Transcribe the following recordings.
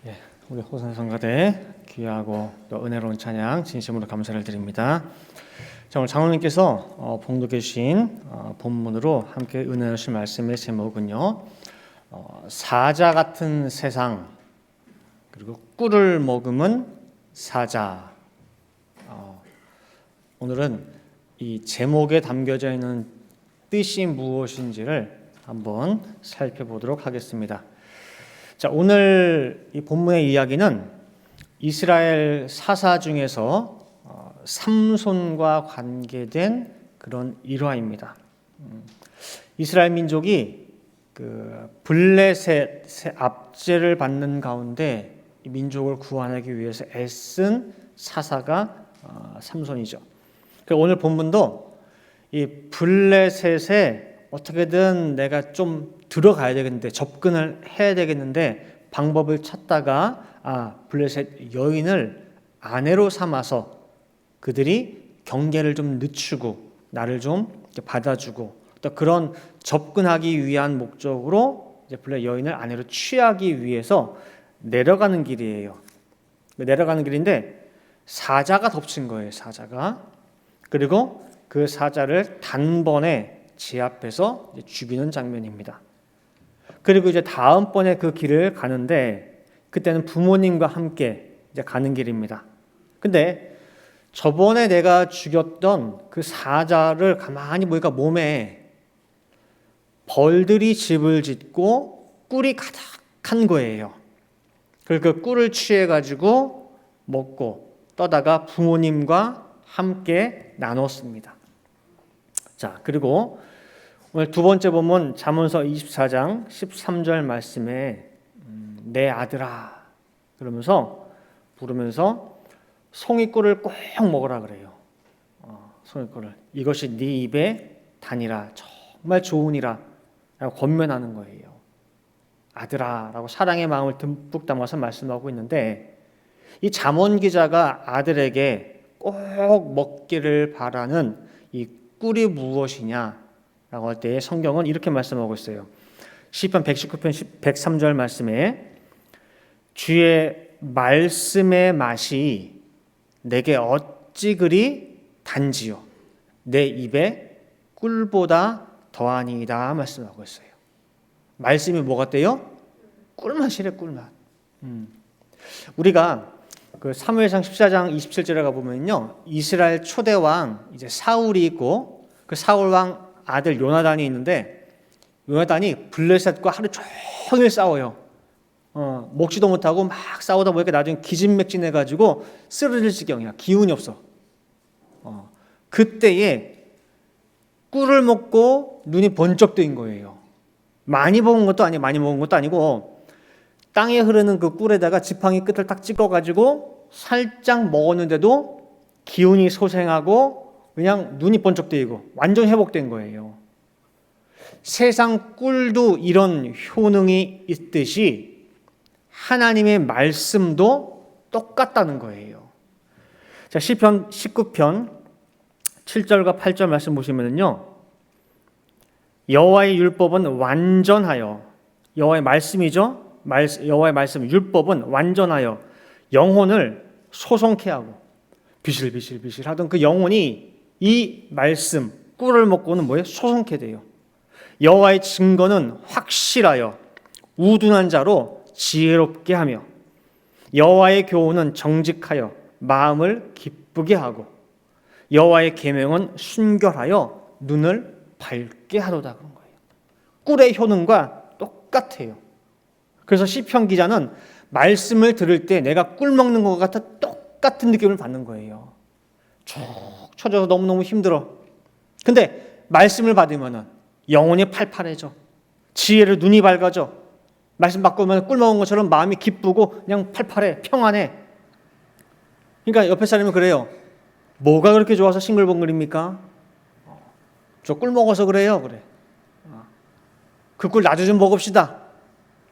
예, 우리 호선 성가대 귀하고 또 은혜로운 찬양 진심으로 감사를 드립니다. 자, 오늘 장로님께서 봉독해 주신 본문으로 함께 은혜 주신 말씀의 제목은요, 사자 같은 세상 그리고 꿀을 머금은 사자. 오늘은 이 제목에 담겨져 있는 뜻이 무엇인지를 한번 살펴보도록 하겠습니다. 자, 오늘 이 본문의 이야기는 이스라엘 사사 중에서 삼손과 관계된 그런 일화입니다. 이스라엘 민족이 그 블레셋의 압제를 받는 가운데 이 민족을 구원하기 위해서 애쓴 사사가 삼손이죠. 오늘 본문도 이 블레셋에 어떻게든 내가 좀 들어가야 되겠는데, 접근을 해야 되겠는데 방법을 찾다가 블레셋 여인을 아내로 삼아서 그들이 경계를 좀 늦추고 나를 좀 받아주고, 또 그런 접근하기 위한 목적으로 이제 블레셋 여인을 아내로 취하기 위해서 내려가는 길이에요. 내려가는 길인데 사자가 덮친 거예요. 사자가. 그리고 그 사자를 단번에 제압해서 죽이는 장면입니다. 그리고 이제 다음번에 그 길을 가는데 그때는 부모님과 함께 이제 가는 길입니다. 근데 저번에 내가 죽였던 그 사자를 가만히 보니까 몸에 벌들이 집을 짓고 꿀이 가득한 거예요. 그래서 그 꿀을 취해가지고 먹고 떠다가 부모님과 함께 나눴습니다. 자, 그리고 오늘 두 번째 본문 잠언서 24장 13절 말씀에 내 아들아 그러면서 부르면서 송이꿀을 꼭 먹으라 그래요. 송이꿀을 이것이 네 입에 다니라, 정말 좋으니라 라고 권면하는 거예요. 아들아 라고 사랑의 마음을 듬뿍 담아서 말씀하고 있는데, 이 잠언 기자가 아들에게 꼭 먹기를 바라는 이 꿀이 무엇이냐 라고 할 때 성경은 이렇게 말씀하고 있어요. 시편 119편 103절 말씀에 주의 말씀의 맛이 내게 어찌 그리 단지요 내 입에 꿀보다 더하니이다 말씀하고 있어요. 말씀이 뭐 같대요? 꿀맛이래, 꿀맛. 우리가 그 사무엘상 14장 27절에 가보면요, 이스라엘 초대 왕 이제 사울이 있고 그 사울 왕 아들 요나단이 있는데, 요나단이 블레셋과 하루 종일 싸워요. 먹지도 못하고 막 싸우다 보니까 나중에 기진맥진해가지고 쓰러질 지경이야. 기운이 없어. 그때에 꿀을 먹고 눈이 번쩍 뜨인 거예요. 많이 먹은 것도 아니고 땅에 흐르는 그 꿀에다가 지팡이 끝을 딱 찍어가지고 살짝 먹었는데도 기운이 소생하고 그냥 눈이 번쩍 뜨이고 완전 회복된 거예요. 세상 꿀도 이런 효능이 있듯이 하나님의 말씀도 똑같다는 거예요. 자, 시편 19편 7절과 8절 말씀 보시면요, 여호와의 율법은 완전하여, 여호와의 말씀이죠. 여호와의 말씀, 율법은 완전하여 영혼을 소송케 하고 비실비실 하던 그 영혼이 이 말씀 꿀을 먹고는 뭐예요? 소송케 돼요. 여호와의 증거는 확실하여 우둔한 자로 지혜롭게 하며 여호와의 교훈은 정직하여 마음을 기쁘게 하고 여호와의 계명은 순결하여 눈을 밝게 하도다 그런 거예요. 꿀의 효능과 똑같아요. 그래서 시편 기자는 말씀을 들을 때 내가 꿀 먹는 것 같아 똑같은 느낌을 받는 거예요. 쭉 쳐져서 너무너무 힘들어. 근데 말씀을 받으면 영혼이 팔팔해져. 지혜로 눈이 밝아져. 말씀 받고 오면 꿀 먹은 것처럼 마음이 기쁘고 그냥 팔팔해, 평안해. 그러니까 옆에 사람이 그래요. 뭐가 그렇게 좋아서 싱글벙글입니까? 저 꿀 먹어서 그래요. 그래. 그 꿀 나도 좀 먹읍시다.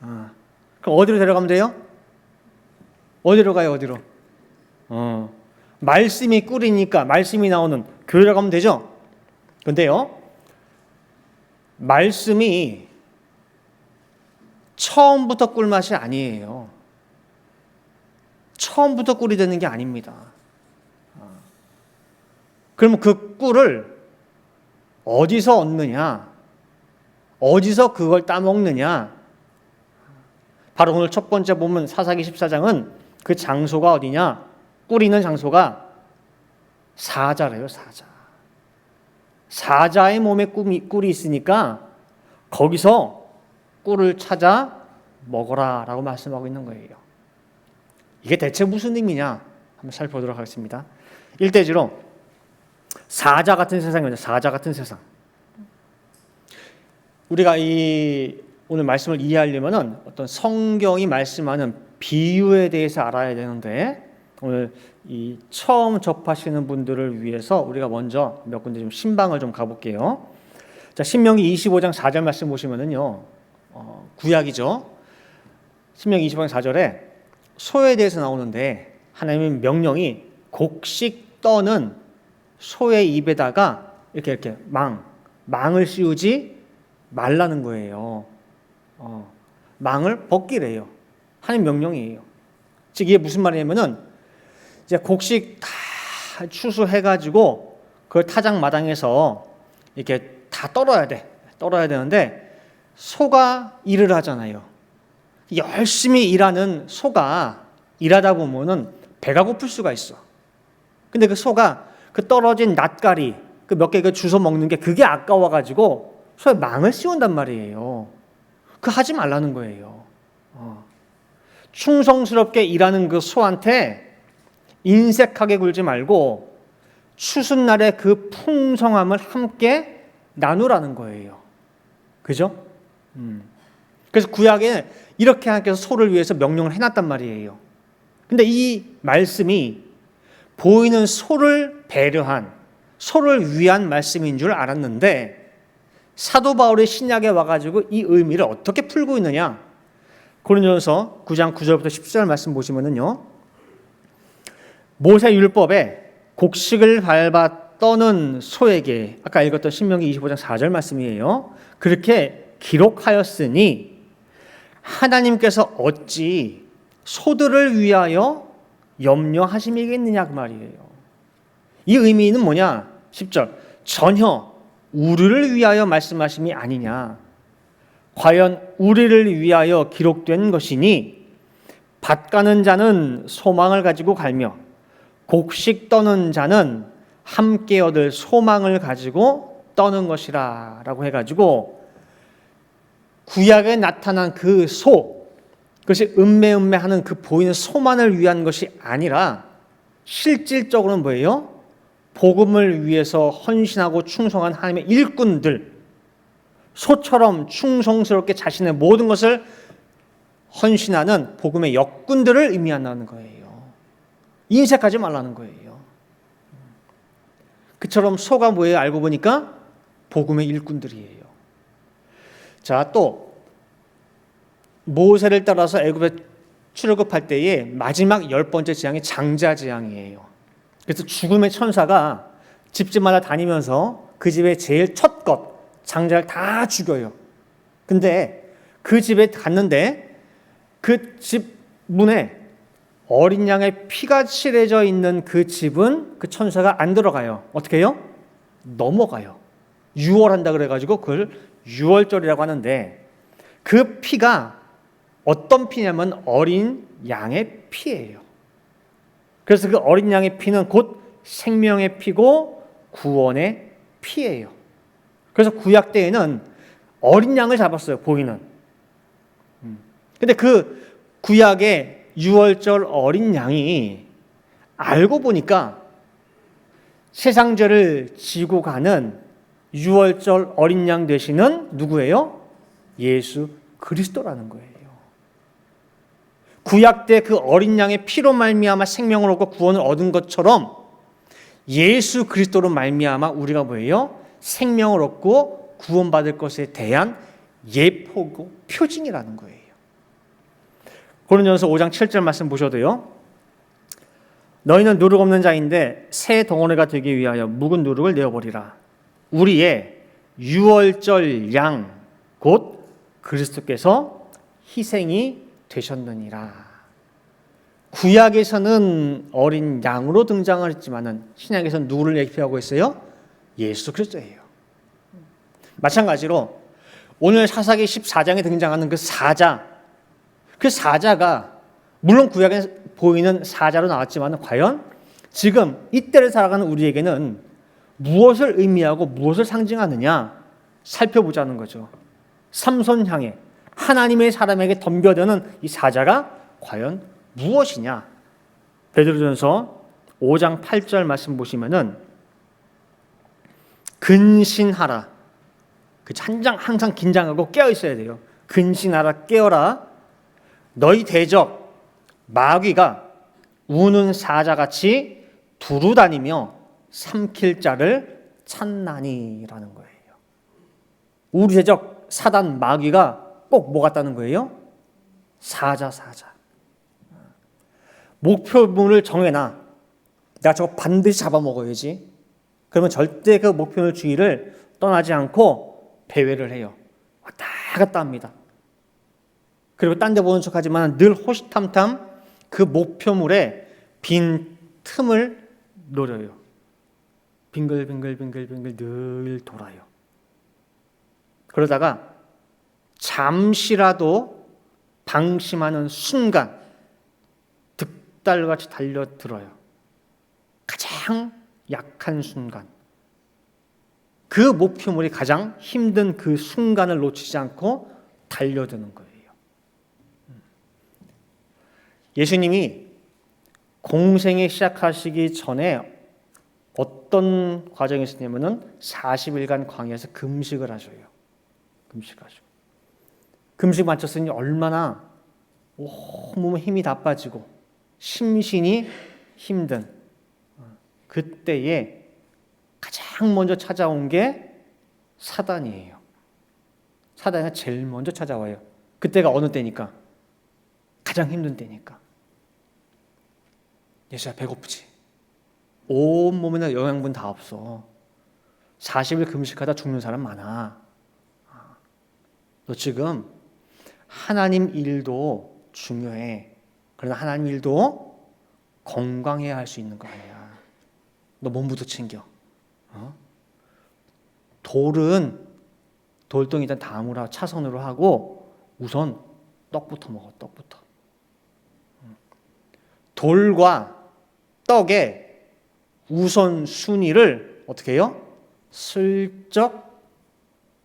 그럼 어디로 데려가면 돼요? 어디로 가요? 어디로? 말씀이 꿀이니까 말씀이 나오는 교회로 가면 되죠? 근데요, 말씀이 처음부터 꿀맛이 아니에요. 처음부터 꿀이 되는 게 아닙니다. 그러면 그 꿀을 어디서 얻느냐? 어디서 그걸 따먹느냐? 바로 오늘 첫 번째 보면 사사기 14장은 그 장소가 어디냐? 꿀 있는 장소가 사자래요, 사자. 사자의 몸에 꿀이 있으니까 거기서 꿀을 찾아 먹어라 라고 말씀하고 있는 거예요. 이게 대체 무슨 의미냐? 한번 살펴보도록 하겠습니다. 일대지로 사자 같은 세상이죠. 사자 같은 세상. 우리가 이 오늘 말씀을 이해하려면은 어떤 성경이 말씀하는 비유에 대해서 알아야 되는데 오늘 이 처음 접하시는 분들을 위해서 우리가 먼저 몇 군데 좀 신방을 좀 가볼게요. 자, 신명기 25장 4절 말씀 보시면은요, 구약이죠. 신명기 25장 4절에 소에 대해서 나오는데 하나님의 명령이 곡식 떠는 소의 입에다가 이렇게 망을 씌우지 말라는 거예요. 망을 벗기래요. 하나님 명령이에요. 즉 이게 무슨 말이냐면은 이제 곡식 다 추수해가지고 그걸 타작 마당에서 이렇게 다 떨어야 돼. 떨어야 되는데 소가 일을 하잖아요. 열심히 일하는 소가 일하다 보면은 배가 고플 수가 있어. 근데 그 소가 그 떨어진 낫가리 그 몇 개 그 주워 먹는 게 그게 아까워가지고 소에 망을 씌운단 말이에요. 그 하지 말라는 거예요. 충성스럽게 일하는 그 소한테 인색하게 굴지 말고 추수날의 그 풍성함을 함께 나누라는 거예요. 그죠? 그래서 구약에 이렇게 하나님께서 소를 위해서 명령을 해놨단 말이에요. 근데 이 말씀이 보이는 소를 배려한, 소를 위한 말씀인 줄 알았는데 사도 바울이 신약에 와가지고 이 의미를 어떻게 풀고 있느냐? 고린도전서 9장 9절부터 10절 말씀 보시면은요, 모세 율법에 곡식을 밟아 떠는 소에게, 아까 읽었던 신명기 25장 4절 말씀이에요. 그렇게 기록하였으니 하나님께서 어찌 소들을 위하여 염려하심이겠느냐 그 말이에요. 이 의미는 뭐냐? 10절 전혀 우리를 위하여 말씀하심이 아니냐. 과연 우리를 위하여 기록된 것이니 밭 가는 자는 소망을 가지고 갈며 곡식 떠는 자는 함께 얻을 소망을 가지고 떠는 것이라 라고 해가지고 구약에 나타난 그 소, 그것이 음매하는 그 보이는 소만을 위한 것이 아니라 실질적으로는 뭐예요? 복음을 위해서 헌신하고 충성한 하나님의 일꾼들, 소처럼 충성스럽게 자신의 모든 것을 헌신하는 복음의 역군들을 의미한다는 거예요. 인색하지 말라는 거예요. 그처럼 소가 뭐예요? 알고 보니까 복음의 일꾼들이에요. 자, 또 모세를 따라서 애굽에 출애굽할 때에 마지막 10번째 재앙이 장자 재앙이에요. 그래서 죽음의 천사가 집집마다 다니면서 그 집의 제일 첫 것, 장자를 다 죽여요. 근데 그 집에 갔는데 그 집 문에 어린 양의 피가 칠해져 있는 그 집은 그 천사가 안 들어가요. 어떻게 해요? 넘어가요. 유월한다 그래가지고 그걸 유월절이라고 하는데 그 피가 어떤 피냐면 어린 양의 피예요. 그래서 그 어린 양의 피는 곧 생명의 피고 구원의 피예요. 그래서 구약 때에는 어린 양을 잡았어요. 보이는. 근데 그 구약의 유월절 어린 양이 알고 보니까 세상죄를 지고 가는 유월절 어린 양 되시는 누구예요? 예수 그리스도라는 거예요. 구약 때 그 어린 양의 피로 말미암아 생명을 얻고 구원을 얻은 것처럼 예수 그리스도로 말미암아 우리가 뭐예요? 생명을 얻고 구원받을 것에 대한 예포고 표징이라는 거예요. 고린도전서 5장 7절 말씀 보셔도요. 너희는 누룩 없는 자인데 새 덩어리가 되기 위하여 묵은 누룩을 내어버리라. 우리의 유월절 양 곧 그리스도께서 희생이 되셨느니라. 구약에서는 어린 양으로 등장을 했지만은 신약에서는 누구를 예표하고 있어요? 예수 그리스도예요. 마찬가지로 오늘 사사기 14장에 등장하는 그 사자, 그 사자가 물론 구약에 보이는 사자로 나왔지만 과연 지금 이때를 살아가는 우리에게는 무엇을 의미하고 무엇을 상징하느냐 살펴보자는 거죠. 삼손 향해 하나님의 사람에게 덤벼드는 이 사자가 과연 무엇이냐? 베드로전서 5장 8절 말씀 보시면은 근신하라. 그 항상 긴장하고 깨어 있어야 돼요. 근신하라, 깨어라. 너희 대적 마귀가 우는 사자같이 두루다니며 삼킬 자를 찾나니라는 거예요. 우리 대적 사단 마귀가 꼭 뭐 같다는 거예요? 사자. 목표물을 정해놔. 내가 저거 반드시 잡아먹어야지. 그러면 절대 그 목표물 주의를 떠나지 않고 배회를 해요. 왔다 갔다 합니다. 그리고 딴 데 보는 척하지만 늘 호시탐탐 그 목표물에 빈 틈을 노려요. 빙글빙글 늘 돌아요. 그러다가 잠시라도 방심하는 순간 득달같이 달려들어요. 가장 약한 순간, 그 목표물이 가장 힘든 그 순간을 놓치지 않고 달려드는 거예요. 예수님이 공생에 시작하시기 전에 어떤 과정이 있었냐면은 40일간 광야에서 금식을 하셔요. 금식 마쳤으니 얼마나 온몸에 힘이 다 빠지고 심신이 힘든 그때에 가장 먼저 찾아온 게 사단이에요. 사단이 제일 먼저 찾아와요. 그때가 어느 때니까? 가장 힘든 때니까. 예수야 배고프지? 온몸에는 영양분 다 없어. 40일 금식하다 죽는 사람 많아. 너 지금 하나님 일도 중요해. 그러나 하나님 일도 건강해야 할 수 있는 거 아니야. 너 몸부터 챙겨. 돌덩이 일단 다음으로 차선으로 하고 우선 떡부터 먹어. 떡부터. 돌과 떡의 우선순위를 어떻게 해요? 슬쩍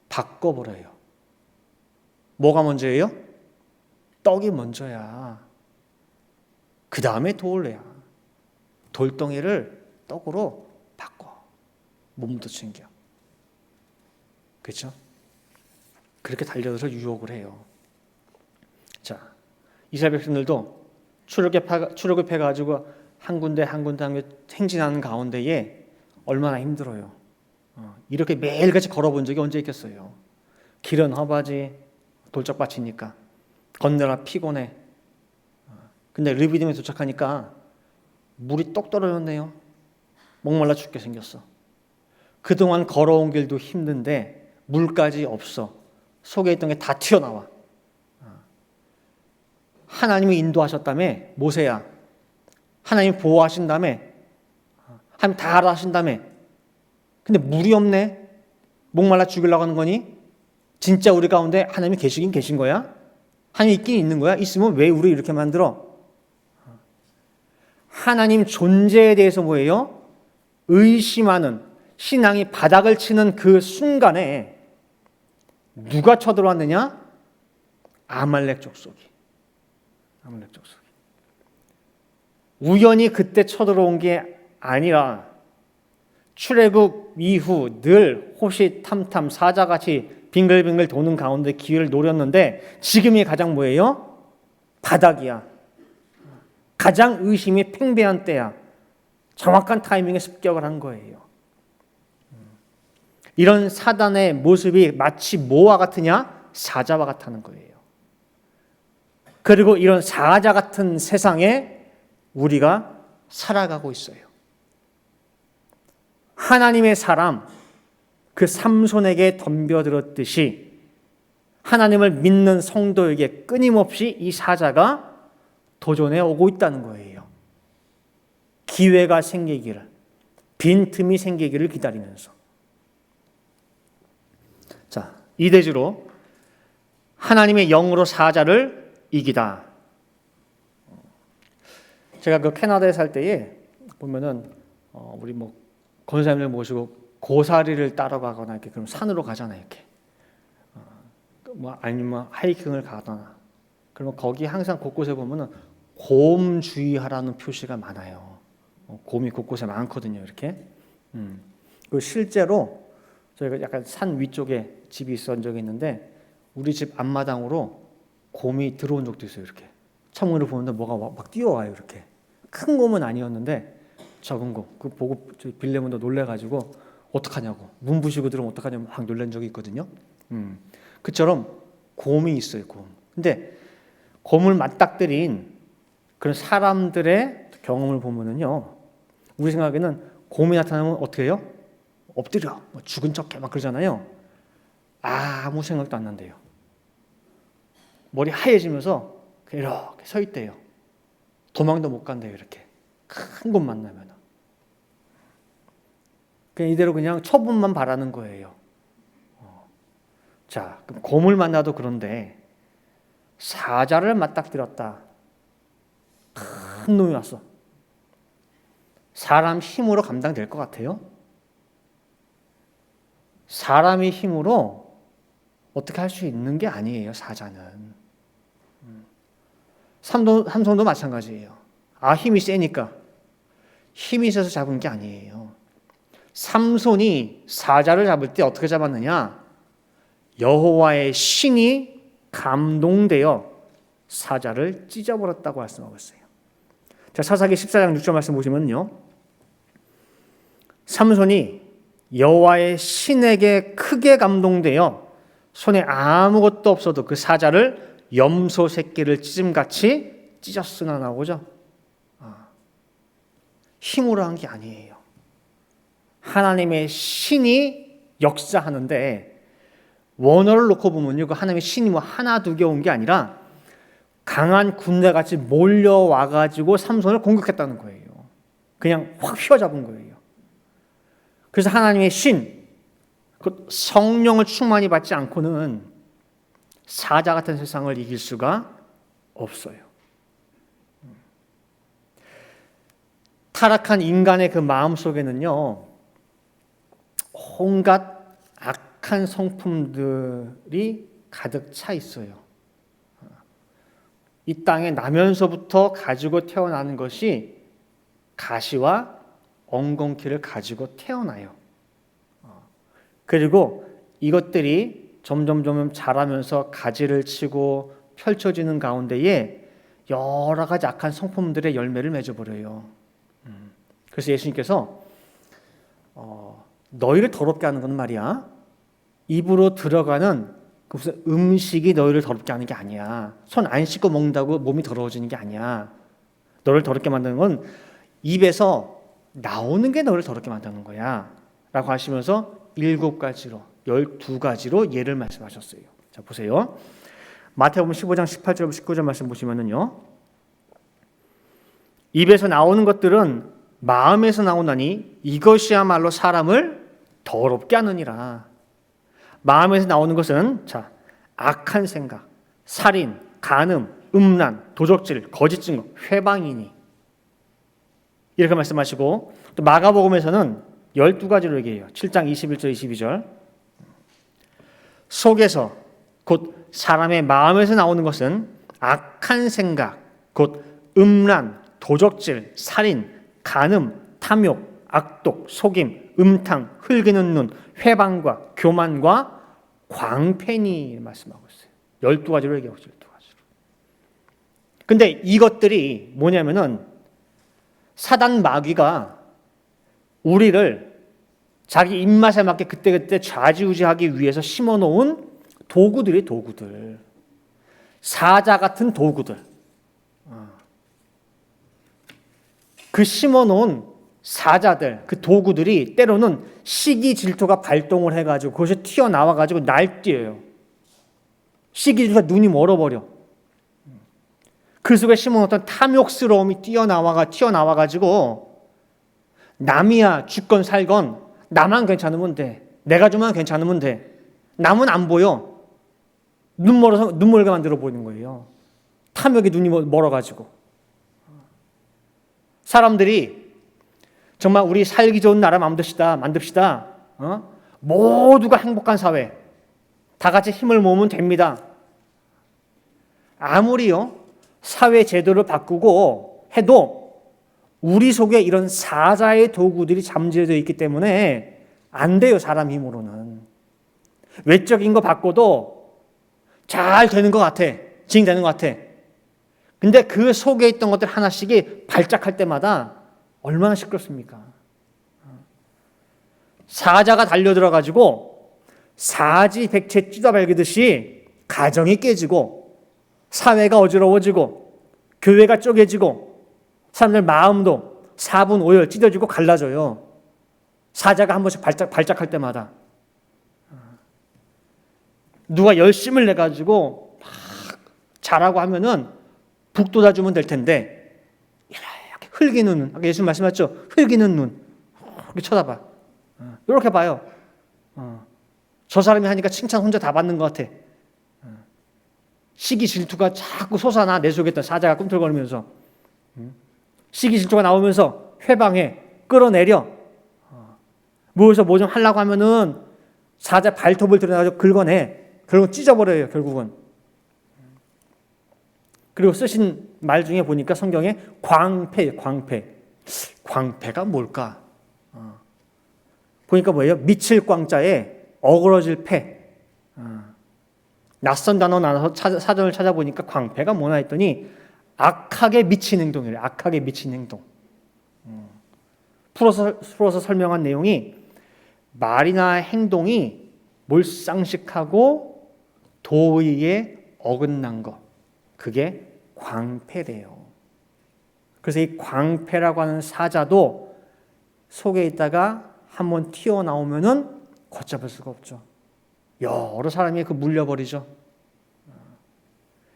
바꿔버려요. 뭐가 먼저예요? 떡이 먼저야. 그 다음에 돌이야. 돌덩이를 떡으로 바꿔. 몸부터 챙겨. 그렇죠? 그렇게 달려들어서 유혹을 해요. 자, 이스라엘 백성들도 출애굽해 가지고 한 군데 행진하는 가운데에 얼마나 힘들어요. 이렇게 매일같이 걸어본 적이 언제 있겠어요. 길은 험하지, 돌짝밭이니까 건너라 피곤해. 근데 르비딤에 도착하니까 물이 똑 떨어졌네요. 목말라 죽게 생겼어. 그동안 걸어온 길도 힘든데 물까지 없어. 속에 있던 게 다 튀어나와. 하나님이 인도하셨다며 모세야. 하나님이 보호하신다며. 하나님 다 알아하신다며. 근데 물이 없네. 목말라 죽으려고 하는 거니? 진짜 우리 가운데 하나님이 계시긴 계신 거야? 하나님이 있긴 있는 거야? 있으면 왜 우리 이렇게 만들어? 하나님 존재에 대해서 뭐예요? 의심하는 신앙이 바닥을 치는 그 순간에 누가 쳐들어왔느냐? 아말렉 족속이. 우연히 그때 쳐들어온 게 아니라 출애굽 이후 늘 호시탐탐 사자같이 빙글빙글 도는 가운데 기회를 노렸는데 지금이 가장 뭐예요? 바닥이야. 가장 의심이 팽배한 때야. 정확한 타이밍에 습격을 한 거예요. 이런 사단의 모습이 마치 뭐와 같으냐? 사자와 같다는 거예요. 그리고 이런 사자 같은 세상에 우리가 살아가고 있어요. 하나님의 사람, 그 삼손에게 덤벼들었듯이 하나님을 믿는 성도에게 끊임없이 이 사자가 도전해 오고 있다는 거예요. 기회가 생기기를, 빈틈이 생기기를 기다리면서. 자, 이대주로 하나님의 영으로 사자를 이기다. 제가 그 캐나다에 살 때에 보면은 우리 뭐 권사님들 모시고 고사리를 따라가거나 이렇게 그럼 산으로 가잖아요. 이렇게 뭐 아니면 하이킹을 가거나 그러면 거기 항상 곳곳에 보면은 곰 주의하라는 표시가 많아요. 곰이 곳곳에 많거든요. 이렇게. 그 실제로 저희가 약간 산 위쪽에 집이 있었던 적이 있는데 우리 집 앞마당으로 곰이 들어온 적도 있어요. 이렇게 창문으로 보는데 뭐가 막 뛰어와요. 이렇게 큰 곰은 아니었는데 적은 곰. 그 보고 빌레몬도 놀래가지고 어떡하냐고 문 부시고 들어오면 어떡하냐고 막 놀란 적이 있거든요. 그처럼 곰이 있어요. 곰. 근데 곰을 맞닥뜨린 그런 사람들의 경험을 보면은요, 우리 생각에는 곰이 나타나면 어떻게 해요? 엎드려, 뭐 죽은 척해 막 그러잖아요. 아무 생각도 안 난대요. 머리 하얘지면서 이렇게 서 있대요. 도망도 못 간대요. 이렇게 큰 곰 만나면. 그냥 이대로 그냥 처분만 바라는 거예요. 자, 그럼 곰을 만나도 그런데 사자를 맞닥뜨렸다. 큰 놈이 왔어. 사람 힘으로 감당될 것 같아요? 사람의 힘으로 어떻게 할 수 있는 게 아니에요. 사자는. 삼손도 마찬가지예요. 힘이 세니까. 힘이 있어서 잡은 게 아니에요. 삼손이 사자를 잡을 때 어떻게 잡았느냐? 여호와의 신이 감동되어 사자를 찢어버렸다고 말씀하고 있어요. 자, 사사기 14장 6절 말씀 보시면요, 삼손이 여호와의 신에게 크게 감동되어 손에 아무것도 없어도 그 사자를 염소 새끼를 찢음같이 찢었으나 나오죠. 힘으로 한 게 아니에요. 하나님의 신이 역사하는데 원어를 놓고 보면요, 그 하나님의 신이 뭐 하나 두 개 온 게 아니라 강한 군대같이 몰려와가지고 삼손을 공격했다는 거예요. 그냥 확 휘어잡은 거예요. 그래서 하나님의 신, 그 성령을 충만히 받지 않고는 사자 같은 세상을 이길 수가 없어요. 타락한 인간의 그 마음 속에는요, 온갖 악한 성품들이 가득 차 있어요. 이 땅에 나면서부터 가지고 태어나는 것이 가시와 엉겅퀴를 가지고 태어나요. 그리고 이것들이 점점 자라면서 가지를 치고 펼쳐지는 가운데에 여러 가지 악한 성품들의 열매를 맺어버려요. 그래서 예수님께서 너희를 더럽게 하는 건 말이야, 입으로 들어가는 무슨 음식이 너희를 더럽게 하는 게 아니야. 손 안 씻고 먹는다고 몸이 더러워지는 게 아니야. 너를 더럽게 만드는 건 입에서 나오는 게 너를 더럽게 만드는 거야 라고 하시면서 7가지로 12가지로 예를 말씀하셨어요. 자, 보세요. 마태복음 15장 18절 19절 말씀 보시면은요, 입에서 나오는 것들은 마음에서 나오나니 이것이야말로 사람을 더럽게 하느니라. 마음에서 나오는 것은, 자, 악한 생각, 살인, 간음, 음란, 도적질, 거짓 증거, 회방이니, 이렇게 말씀하시고, 또 마가복음에서는 12가지로 얘기해요. 7장 21절 22절. 속에서 곧 사람의 마음에서 나오는 것은 악한 생각, 곧 음란, 도적질, 살인, 간음, 탐욕, 악독, 속임, 음탕, 흘기는 눈, 회방과 교만과 광팬이 말씀하고 있어요. 12가지로 얘기하고 있어요. 12가지로. 근데 이것들이 뭐냐면은 사단 마귀가 우리를 자기 입맛에 맞게 그때그때 좌지우지하기 위해서 심어놓은 도구들이 도구들. 사자 같은 도구들. 그 심어놓은 사자들, 그 도구들이 때로는 시기 질투가 발동을 해가지고 그것이 튀어나와가지고 날뛰어요. 시기 질투가 눈이 멀어버려. 그 속에 심은 어떤 탐욕스러움이 튀어나와가지고 남이야 죽건 살건 나만 괜찮으면 돼. 내가 좀만 괜찮으면 돼. 남은 안 보여. 눈멀게 만들어 보이는 거예요. 탐욕에 눈이 멀어가지고. 사람들이 정말 우리 살기 좋은 나라 만듭시다. 모두가 행복한 사회. 다 같이 힘을 모으면 됩니다. 아무리요, 사회 제도를 바꾸고 해도 우리 속에 이런 사자의 도구들이 잠재되어 있기 때문에 안 돼요, 사람 힘으로는. 외적인 거 바꿔도 잘 되는 것 같아. 진행되는 것 같아. 근데 그 속에 있던 것들 하나씩이 발작할 때마다 얼마나 시끄럽습니까? 사자가 달려들어가지고 사지백체 찢어발기듯이 가정이 깨지고 사회가 어지러워지고 교회가 쪼개지고 사람들 마음도 4분 5열 찢어지고 갈라져요. 사자가 한 번씩 발작할 때마다. 누가 열심을 내가지고 막 잘하고 하면은 북돋아주면 될 텐데 이렇게 흘기는 눈, 아까 예수 말씀하셨죠? 흘기는 눈 이렇게 쳐다봐. 이렇게 봐요. 저 사람이 하니까 칭찬 혼자 다 받는 것 같아. 시기 질투가 자꾸 솟아나 내 속에 있던 사자가 꿈틀거리면서 시기 질투가 나오면서 회방해 끌어내려. 모여서 뭐 좀 하려고 하면은 사자 발톱을 들여가지고 긁어내. 결국 찢어버려요, 결국은. 그리고 쓰신 말 중에 보니까 성경에 광패. 광패가 뭘까? 보니까 뭐예요? 미칠 광자에 어그러질 패. 낯선 단어 나눠서 사전을 찾아보니까 광패가 뭐나 했더니 악하게 미친 행동이래요. 악하게 미친 행동. 풀어서 설명한 내용이 말이나 행동이 몰상식하고 도의에 어긋난 것. 그게 광패래요. 그래서 이 광패라고 하는 사자도 속에 있다가 한번 튀어나오면은 걷잡을 수가 없죠. 여러 사람이 그 물려버리죠.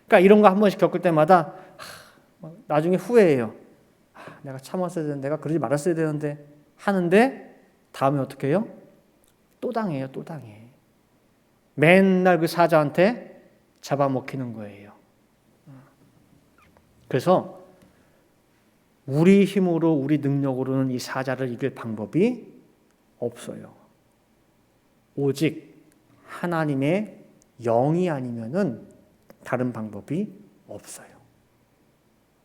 그러니까 이런 거 한 번씩 겪을 때마다 나중에 후회해요. 내가 참았어야 되는데, 내가 그러지 말았어야 되는데 하는데 다음에 어떻게 해요? 또 당해요. 맨날 그 사자한테 잡아먹히는 거예요. 그래서 우리 힘으로, 우리 능력으로는 이 사자를 이길 방법이 없어요. 오직 하나님의 영이 아니면은 다른 방법이 없어요.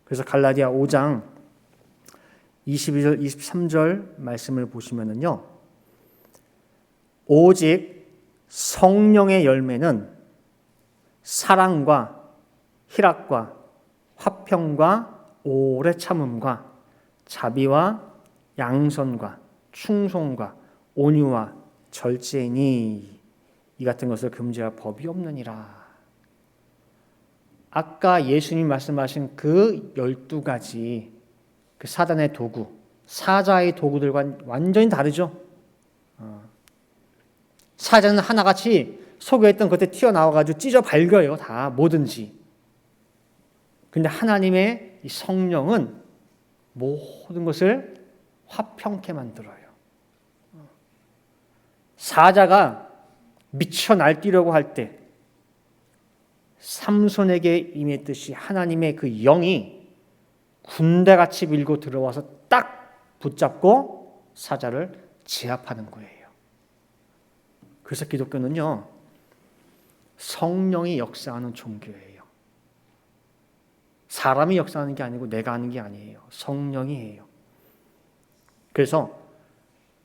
그래서 갈라디아 5장 22절, 23절 말씀을 보시면은요. 오직 성령의 열매는 사랑과 희락과 화평과 오래 참음과 자비와 양선과 충성과 온유와 절제니 이 같은 것을 금지할 법이 없느니라. 아까 예수님 말씀하신 그 12가지 그 사단의 도구, 사자의 도구들과 완전히 다르죠. 사자는 하나같이 속에 있던 것에 튀어나와가지고 찢어 발겨요. 다 뭐든지. 근데 하나님의 이 성령은 모든 것을 화평케 만들어요. 사자가 미쳐 날뛰려고 할 때 삼손에게 임했듯이 하나님의 그 영이 군대같이 밀고 들어와서 딱 붙잡고 사자를 제압하는 거예요. 그래서 기독교는요, 성령이 역사하는 종교예요. 사람이 역사하는 게 아니고 내가 하는 게 아니에요. 성령이 해요. 그래서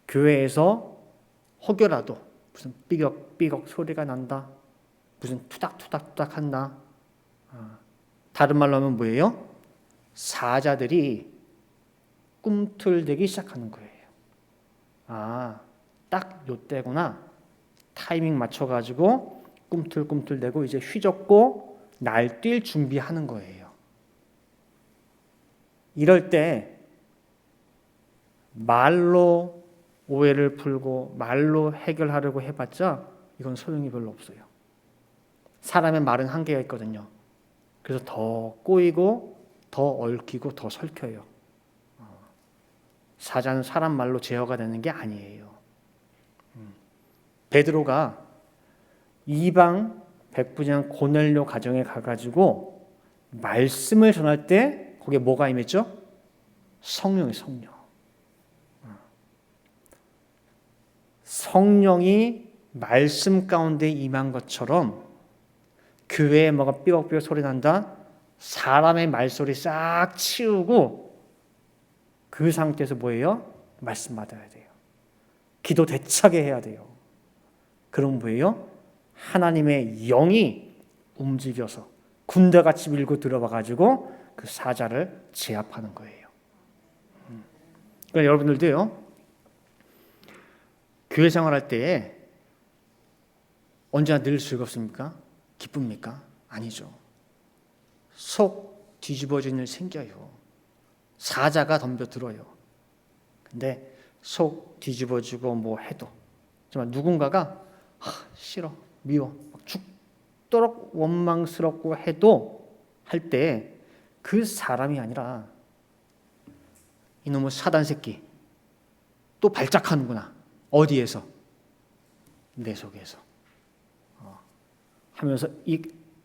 교회에서 혹여라도 무슨 삐걱삐걱 소리가 난다, 무슨 투닥투닥투닥 한다, 다른 말로 하면 뭐예요? 사자들이 꿈틀대기 시작하는 거예요. 딱 요때구나. 타이밍 맞춰가지고 꿈틀꿈틀대고 이제 휘젓고 날뛸 준비하는 거예요. 이럴 때 말로 오해를 풀고 말로 해결하려고 해봤자 이건 소용이 별로 없어요. 사람의 말은 한계가 있거든요. 그래서 더 꼬이고 더 얽히고 더 설켜요. 사자는 사람 말로 제어가 되는 게 아니에요. 베드로가 이방 백부장 고넬료 가정에 가가지고 말씀을 전할 때 거기에 뭐가 임했죠? 성령이 성령. 성령이 말씀 가운데 임한 것처럼 교회에 뭐가 삐걱삐걱 소리 난다? 사람의 말소리 싹 치우고 그 상태에서 뭐예요? 말씀 받아야 돼요. 기도 대차게 해야 돼요. 그럼 뭐예요? 하나님의 영이 움직여서 군대같이 밀고 들어와가지고 그 사자를 제압하는 거예요. 그러니까 여러분들도요, 교회 생활할 때 언제나 늘 즐겁습니까? 기쁩니까? 아니죠. 속 뒤집어진 일 생겨요. 사자가 덤벼들어요. 근데 속 뒤집어지고 뭐 해도 정말 누군가가 싫어, 미워, 막 죽도록 원망스럽고 해도 할 때 그 사람이 아니라 이놈의 사단 새끼 또 발작하는구나. 어디에서? 내 속에서. 하면서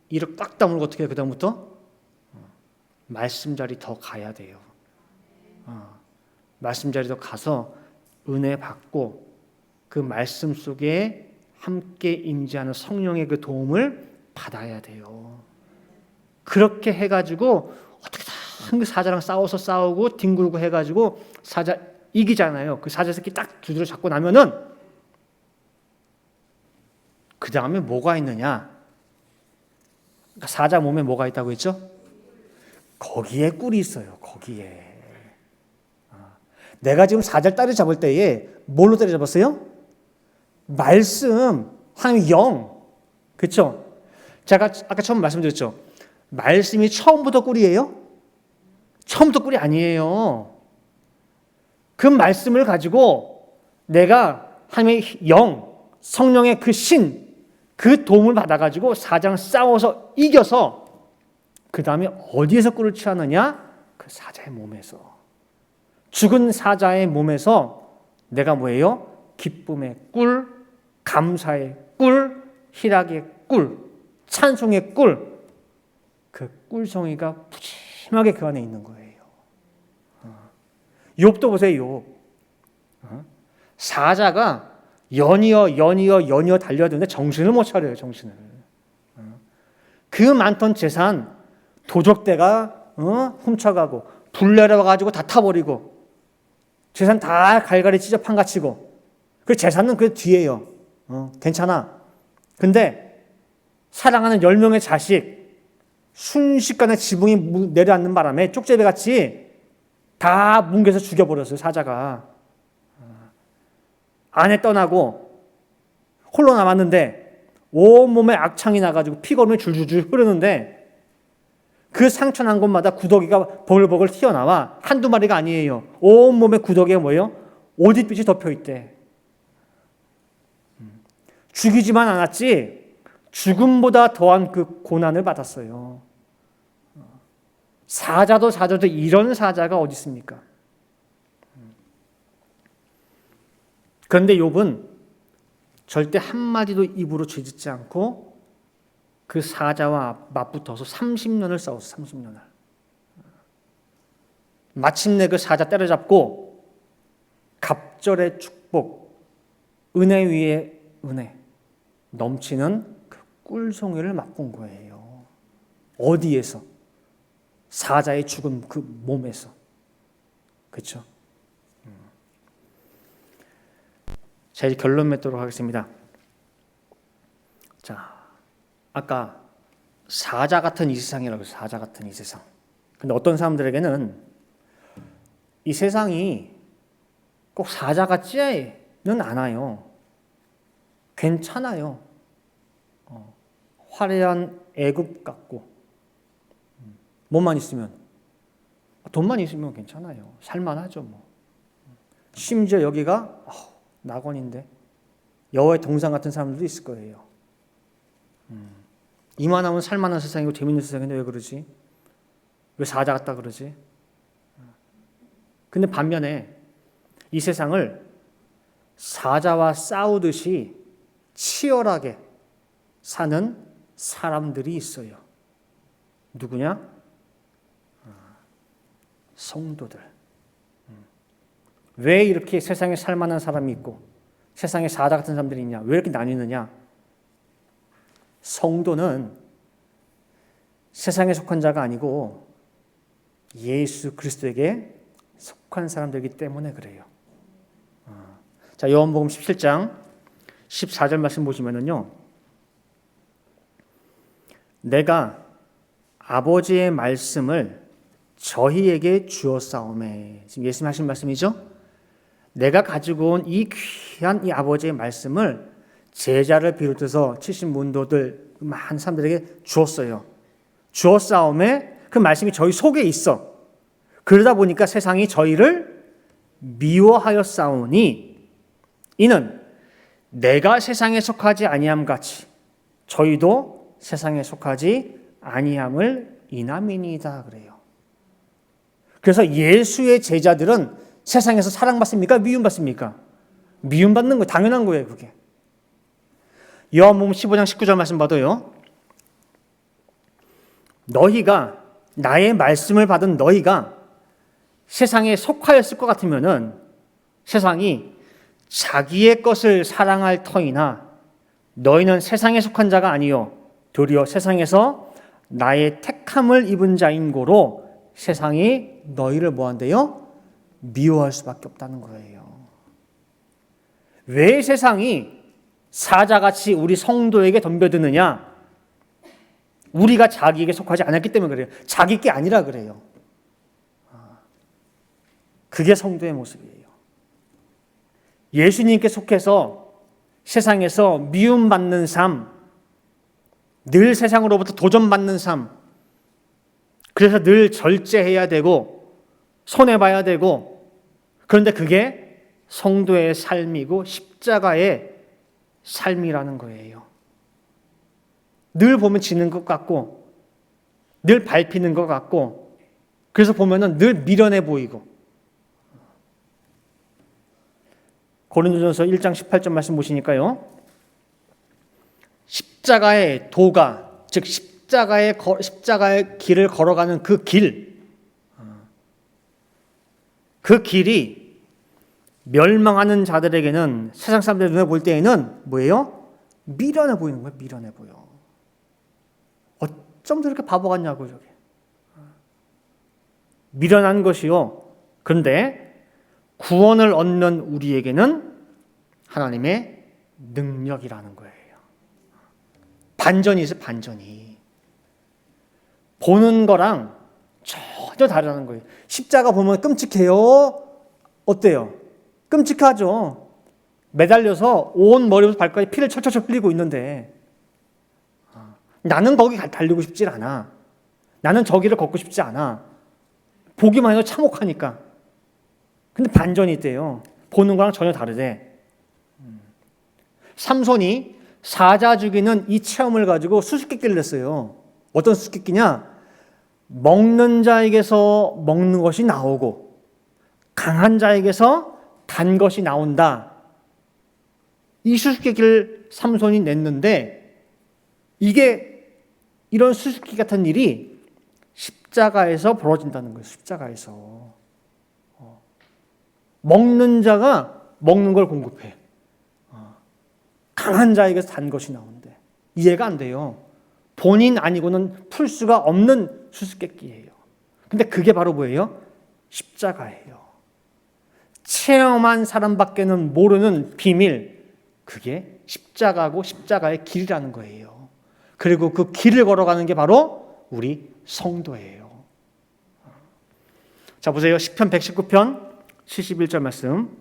이를 꽉 다물고 어떻게 해요? 그 다음부터 말씀 자리 더 가야 돼요. 말씀 자리 더 가서 은혜 받고 그 말씀 속에 함께 임재하는 성령의 그 도움을 받아야 돼요. 그렇게 해가지고 어떻게든 그 사자랑 싸우고 뒹굴고 해가지고 사자 이기잖아요. 그 사자 새끼 딱 두드려 잡고 나면은 그 다음에 뭐가 있느냐? 사자 몸에 뭐가 있다고 했죠? 거기에 꿀이 있어요. 거기에. 내가 지금 사자를 따라잡을 때에 뭘로 따라잡았어요? 말씀, 하나님의 영. 그렇죠? 제가 아까 처음 말씀드렸죠. 말씀이 처음부터 꿀이에요? 처음부터 꿀이 아니에요. 그 말씀을 가지고 내가 하나님의 영, 성령의 그 신, 그 도움을 받아가지고 사자랑 싸워서 이겨서 그 다음에 어디에서 꿀을 취하느냐? 그 사자의 몸에서. 죽은 사자의 몸에서 내가 뭐예요? 기쁨의 꿀, 감사의 꿀, 희락의 꿀, 찬송의 꿀. 그 꿀송이가 푸짐하게 그 안에 있는 거예요. 욥도 보세요. 욥. 사자가 연이어 달려드는데 정신을 못 차려요. 정신을. 그 많던 재산 도적대가 훔쳐가고 불 내려와가지고 다 타버리고 재산 다 갈갈이 찢어 판가치고 그 재산은 그 뒤에요. 괜찮아. 근데 사랑하는 10명의 자식 순식간에 지붕이 내려앉는 바람에 쪽제비같이 다 뭉개서 죽여버렸어요. 사자가. 아내 떠나고 홀로 남았는데 온몸에 악창이 나가지고 피거름이 줄줄줄 흐르는데 그 상처 난 곳마다 구더기가 버글버글 튀어나와. 한두 마리가 아니에요. 온몸에 구더기가 뭐예요? 오디빛이 덮여있대. 죽이지만 않았지 죽음보다 더한 그 고난을 받았어요. 사자도 이런 사자가 어디 있습니까? 그런데 욥은 절대 한마디도 입으로 죄짓지 않고 그 사자와 맞붙어서 30년을 싸웠어. 30년을. 마침내 그 사자 때려잡고 갑절의 축복, 은혜 위에 은혜, 넘치는 그 꿀송이를 맛본 거예요. 어디에서? 사자의 죽은 그 몸에서. 그렇죠? 자, 이제 결론 맺도록 하겠습니다. 자, 아까 사자 같은 이 세상이라고 했어요. 사자 같은 이 세상. 근데 어떤 사람들에게는 이 세상이 꼭 사자 같지는 않아요. 괜찮아요. 화려한 애굽 같고 뭐만 있으면 돈만 있으면 괜찮아요. 살만하죠 뭐. 심지어 여기가 낙원인데 여호와의 동산 같은 사람들도 있을 거예요. 이만하면 살만한 세상이고 재밌는 세상인데 왜 그러지? 왜 사자 같다 그러지? 근데 반면에 이 세상을 사자와 싸우듯이 치열하게 사는 사람들이 있어요. 누구냐? 성도들. 왜 이렇게 세상에 살만한 사람이 있고 세상에 사자 같은 사람들이 있냐? 왜 이렇게 나뉘느냐? 성도는 세상에 속한 자가 아니고 예수 그리스도에게 속한 사람들이기 때문에 그래요. 자, 요한복음 17장 14절 말씀 보시면은요. 내가 아버지의 말씀을 저희에게 주었사오매. 지금 예수님 하신 말씀이죠? 내가 가지고 온 이 귀한 이 아버지의 말씀을 제자를 비롯해서 70문도들 많은 사람들에게 주었어요. 주었사오매 그 말씀이 저희 속에 있어. 그러다 보니까 세상이 저희를 미워하였사오니 이는 내가 세상에 속하지 아니함 같이 저희도 세상에 속하지 아니함을 인함이니이다 그래요. 그래서 예수의 제자들은 세상에서 사랑받습니까? 미움받습니까? 미움받는 거 당연한 거예요, 그게. 요한복음 15장 19절 말씀 봐도요. 너희가 나의 말씀을 받은 너희가 세상에 속하였을 것 같으면은 세상이 자기의 것을 사랑할 터이나 너희는 세상에 속한 자가 아니요 도리어 세상에서 나의 택함을 입은 자인 고로 세상이 너희를 뭐한대요? 미워할 수밖에 없다는 거예요. 왜 세상이 사자같이 우리 성도에게 덤벼드느냐? 우리가 자기에게 속하지 않았기 때문에 그래요. 자기 게 아니라 그래요. 그게 성도의 모습이에요. 예수님께 속해서 세상에서 미움받는 삶, 늘 세상으로부터 도전받는 삶, 그래서 늘 절제해야 되고 손해봐야 되고 그런데 그게 성도의 삶이고 십자가의 삶이라는 거예요. 늘 보면 지는 것 같고 늘 밟히는 것 같고 그래서 보면은 늘 미련해 보이고 고린도전서 1장 18절 말씀 보시니까요. 십자가의 도가 즉 십자가의 길을 걸어가는 그 길이 멸망하는 자들에게는 세상 사람들 눈에 볼 때에는 뭐예요? 미련해 보이는 거예요. 미련해 보여. 어쩜 저렇게 바보 같냐고 저게. 미련한 것이요. 그런데 구원을 얻는 우리에게는 하나님의 능력이라는 거예요. 반전이 있어요. 반전이. 보는 거랑 전혀 다르다는 거예요. 십자가 보면 끔찍해요. 어때요? 끔찍하죠. 매달려서 온 머리부터 발까지 피를 철철철 흘리고 있는데 나는 거기 달리고 싶지 않아. 나는 저 길을 걷고 싶지 않아. 보기만 해도 참혹하니까. 근데 반전이 있대요. 보는 거랑 전혀 다르대. 삼손이 사자 죽이는 이 체험을 가지고 수수께끼를 냈어요. 어떤 수수께끼냐? 먹는 자에게서 먹는 것이 나오고 강한 자에게서 단 것이 나온다. 이 수수께끼를 삼손이 냈는데 이게 이런 수수께끼 같은 일이 십자가에서 벌어진다는 거예요. 십자가에서. 먹는 자가 먹는 걸 공급해. 강한 자에게서 단 것이 나오는데 이해가 안 돼요. 본인 아니고는 풀 수가 없는 수수께끼예요. 근데 그게 바로 뭐예요? 십자가예요. 체험한 사람밖에는 모르는 비밀, 그게 십자가고 십자가의 길이라는 거예요. 그리고 그 길을 걸어가는 게 바로 우리 성도예요. 자, 보세요. 시편 119편 71절 말씀.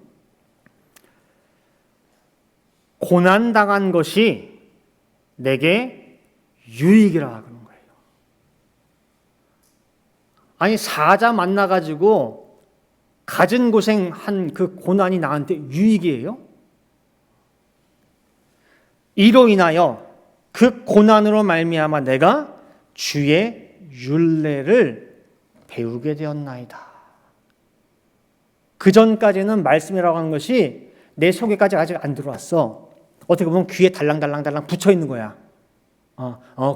고난당한 것이 내게 유익이라 그런 거예요. 아니, 사자 만나가지고 갖은 고생한 그 고난이 나한테 유익이에요? 이로 인하여 그 고난으로 말미암아 내가 주의 율례를 배우게 되었나이다. 그 전까지는 말씀이라고 하는 것이 내 속에까지 아직 안 들어왔어. 어떻게 보면 귀에 달랑달랑 붙어 있는 거야.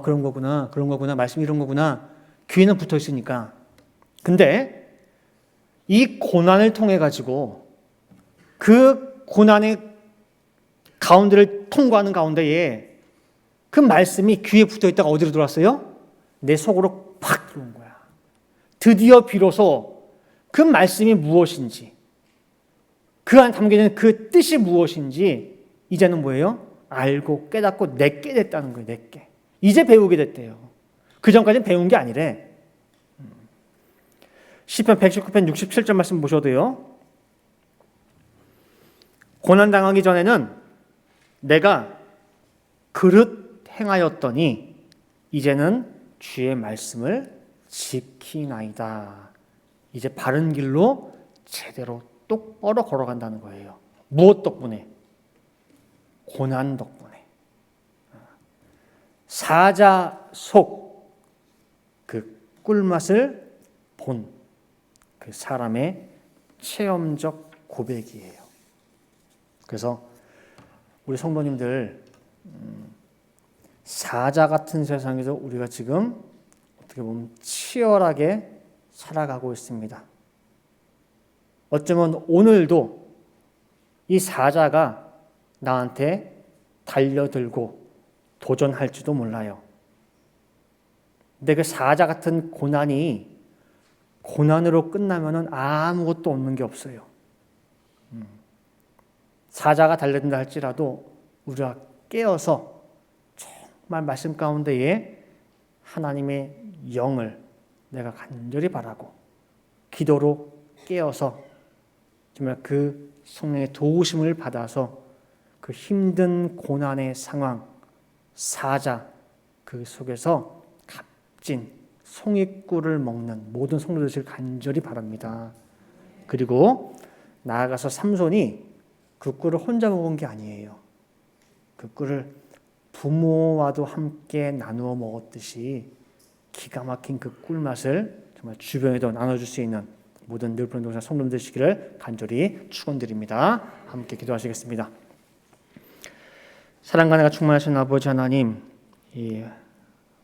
그런 거구나, 그런 거구나, 말씀이 이런 거구나. 귀에는 붙어 있으니까. 근데 이 고난을 통해 가지고 그 고난의 가운데를 통과하는 가운데에 그 말씀이 귀에 붙어 있다가 어디로 들어왔어요? 내 속으로 팍 들어온 거야. 드디어 비로소 그 말씀이 무엇인지, 그 안에 담겨있는 그 뜻이 무엇인지 이제는 뭐예요? 알고 깨닫고 내게 됐다는 거예요. 내게. 이제 배우게 됐대요. 그 전까지는 배운 게 아니래. 시편 119편 67절 말씀 보셔도요. 고난당하기 전에는 내가 그릇 행하였더니 이제는 주의 말씀을 지키나이다. 이제 바른 길로 제대로 똑바로 걸어간다는 거예요. 무엇 덕분에? 고난 덕분에. 사자 속 그 꿀맛을 본 그 사람의 체험적 고백이에요. 그래서 우리 성도님들 사자 같은 세상에서 우리가 지금 어떻게 보면 치열하게 살아가고 있습니다. 어쩌면 오늘도 이 사자가 나한테 달려들고 도전할지도 몰라요. 근데 그 사자 같은 고난이 고난으로 끝나면은 아무것도 없는 게 없어요. 사자가 달려든다 할지라도 우리가 깨어서 정말 말씀 가운데에 하나님의 영을 내가 간절히 바라고 기도로 깨어서 정말 그 성령의 도우심을 받아서 그 힘든 고난의 상황, 사자 그 속에서 값진 송이꿀을 먹는 모든 성도들 되시길 간절히 바랍니다. 그리고 나아가서 삼손이 그 꿀을 혼자 먹은 게 아니에요. 그 꿀을 부모와도 함께 나누어 먹었듯이 기가 막힌 그 꿀맛을 정말 주변에도 나눠줄 수 있는 모든 늘푸른 동산 성도들 되시기를 간절히 축원드립니다. 함께 기도하시겠습니다. 사랑과 은혜가 충만하신 아버지 하나님, 이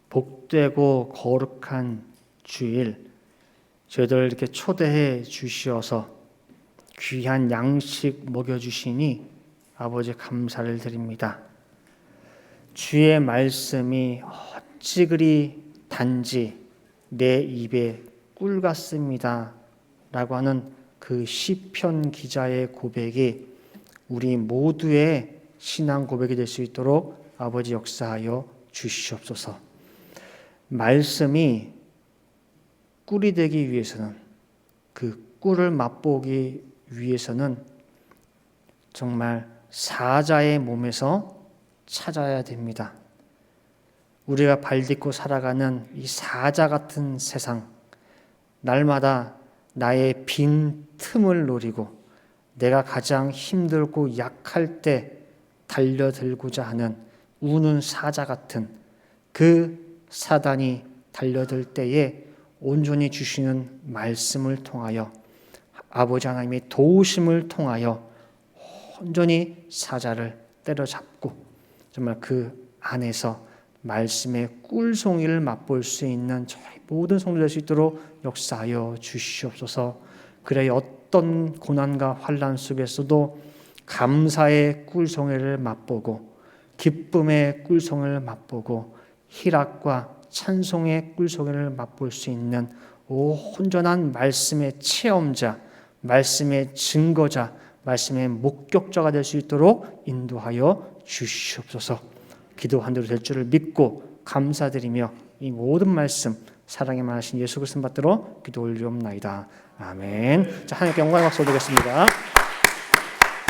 복되고 거룩한 주일 저희들 이렇게 초대해 주시어서 귀한 양식 먹여주시니 아버지 감사를 드립니다. 주의 말씀이 어찌 그리 단지 내 입에 꿀 같습니다 라고 하는 그 시편 기자의 고백이 우리 모두의 신앙 고백이 될 수 있도록 아버지 역사하여 주시옵소서. 말씀이 꿀이 되기 위해서는, 그 꿀을 맛보기 위해서는 정말 사자의 몸에서 찾아야 됩니다. 우리가 발딛고 살아가는 이 사자 같은 세상, 날마다 나의 빈 틈을 노리고 내가 가장 힘들고 약할 때 달려들고자 하는 우는 사자 같은 그 사단이 달려들 때에 온전히 주시는 말씀을 통하여 아버지 하나님의 도우심을 통하여 온전히 사자를 때려잡고 정말 그 안에서 말씀의 꿀송이를 맛볼 수 있는 저희 모든 성도들 될 수 있도록 역사하여 주시옵소서. 그래 어떤 고난과 환난 속에서도 감사의 꿀송이를 맛보고 기쁨의 꿀송이를 맛보고 희락과 찬송의 꿀송이를 맛볼 수 있는 온전한 말씀의 체험자, 말씀의 증거자, 말씀의 목격자가 될 수 있도록 인도하여 주시옵소서. 기도한 대로 될 줄을 믿고 감사드리며 이 모든 말씀 사랑에 많으신 예수 그리스도 받들어 기도 올리옵나이다. 아멘. 자, 하나님께 영광의 박수 올리겠습니다.